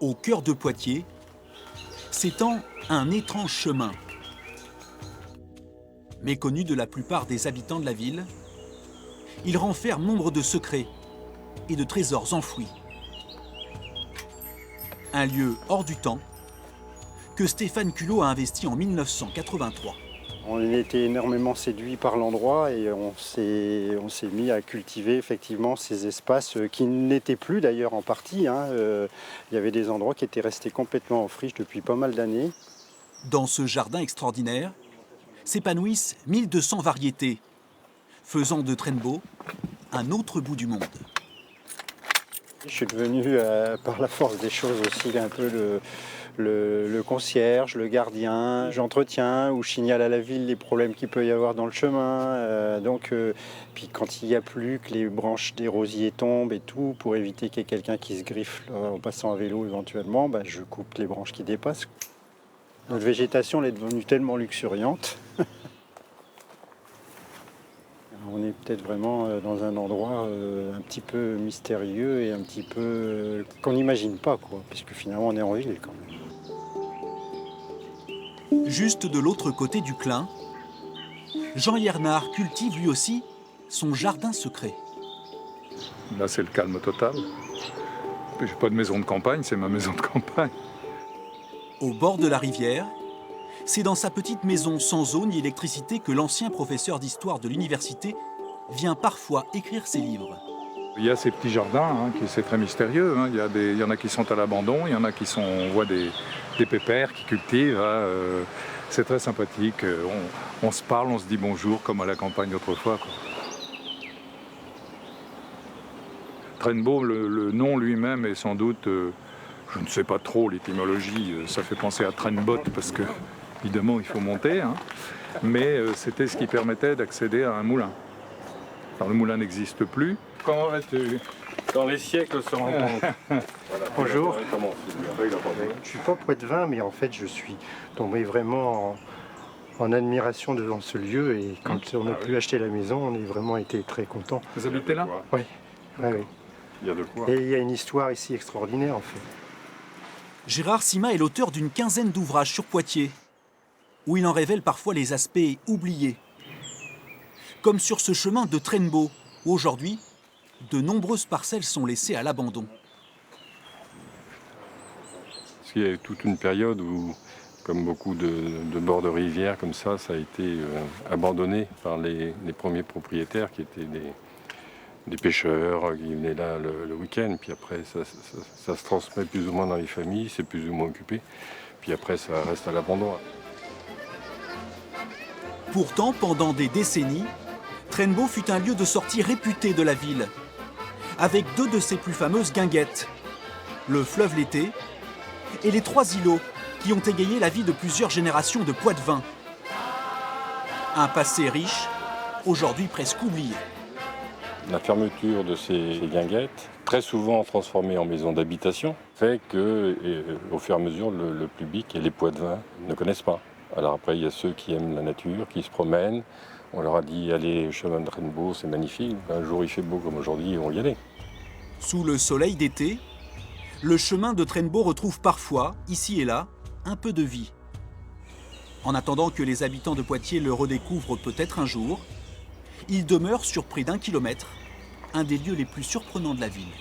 Au cœur de Poitiers, s'étend un étrange chemin. Méconnu de la plupart des habitants de la ville, il renferme nombre de secrets et de trésors enfouis. Un lieu hors du temps que Stéphane Culot a investi en 1983. On était énormément séduits par l'endroit et on s'est mis à cultiver effectivement ces espaces qui n'étaient plus d'ailleurs en partie. Il y avait des endroits qui étaient restés complètement en friche depuis pas mal d'années. Dans ce jardin extraordinaire s'épanouissent 1200 variétés, faisant de Trenbo un autre bout du monde. Je suis devenu, par la force des choses aussi, un peu le concierge, le gardien. J'entretiens ou je signale à la ville les problèmes qu'il peut y avoir dans le chemin. Puis quand il n'y a plus, que les branches des rosiers tombent et tout, pour éviter qu'il y ait quelqu'un qui se griffe en passant à vélo éventuellement, je coupe les branches qui dépassent. Notre végétation elle est devenue tellement luxuriante. On est peut-être vraiment dans un endroit un petit peu mystérieux et un petit peu qu'on n'imagine pas, puisque finalement on est en ville quand même. Juste de l'autre côté du Clin, Jean Yernard cultive lui aussi son jardin secret. Là, c'est le calme total. J'ai pas de maison de campagne, c'est ma maison de campagne. Au bord de la rivière, c'est dans sa petite maison sans eau ni électricité que l'ancien professeur d'histoire de l'université vient parfois écrire ses livres. Il y a ces petits jardins, c'est très mystérieux. Il y en a qui sont à l'abandon, il y en a qui sont, on voit des pépères qui cultivent. C'est très sympathique. On se parle, on se dit bonjour comme à la campagne autrefois. Trenbo, le nom lui-même est sans doute, je ne sais pas trop l'étymologie, ça fait penser à Trenbot parce que évidemment il faut monter, mais c'était ce qui permettait d'accéder à un moulin. Alors, le moulin n'existe plus. Comment vas-tu? Quand les siècles se rencontrent. Bonjour. Je ne suis pas poitevin, mais en fait je suis tombé vraiment en admiration devant ce lieu et quand on a pu acheter la maison, on a vraiment été très contents. Vous habitez là? Oui. Il y a de quoi. Et il y a une histoire ici extraordinaire en fait. Gérard Sima est l'auteur d'une quinzaine d'ouvrages sur Poitiers, où il en révèle parfois les aspects oubliés. Comme sur ce chemin de Trenbo, où aujourd'hui, de nombreuses parcelles sont laissées à l'abandon. Parce qu'il y a eu toute une période où, comme beaucoup de bords de rivières comme ça a été abandonné par les premiers propriétaires qui étaient des pêcheurs qui venaient là le week-end. Puis après, ça se transmet plus ou moins dans les familles, c'est plus ou moins occupé. Puis après, ça reste à l'abandon. Pourtant, pendant des décennies, Trenbo fut un lieu de sortie réputé de la ville, avec deux de ses plus fameuses guinguettes, le fleuve l'été et les trois îlots qui ont égayé la vie de plusieurs générations de poitevins. Un passé riche, aujourd'hui presque oublié. La fermeture de ces guinguettes, très souvent transformées en maisons d'habitation, fait que, au fur et à mesure, le public et les poitevins ne connaissent pas. Alors après, il y a ceux qui aiment la nature, qui se promènent. On leur a dit, allez, au chemin de Trenbo, c'est magnifique. Un jour, il fait beau comme aujourd'hui, on y allait. Sous le soleil d'été, le chemin de Trenbo retrouve parfois, ici et là, un peu de vie. En attendant que les habitants de Poitiers le redécouvrent peut-être un jour, il demeure sur près d'1 kilomètre, un des lieux les plus surprenants de la ville.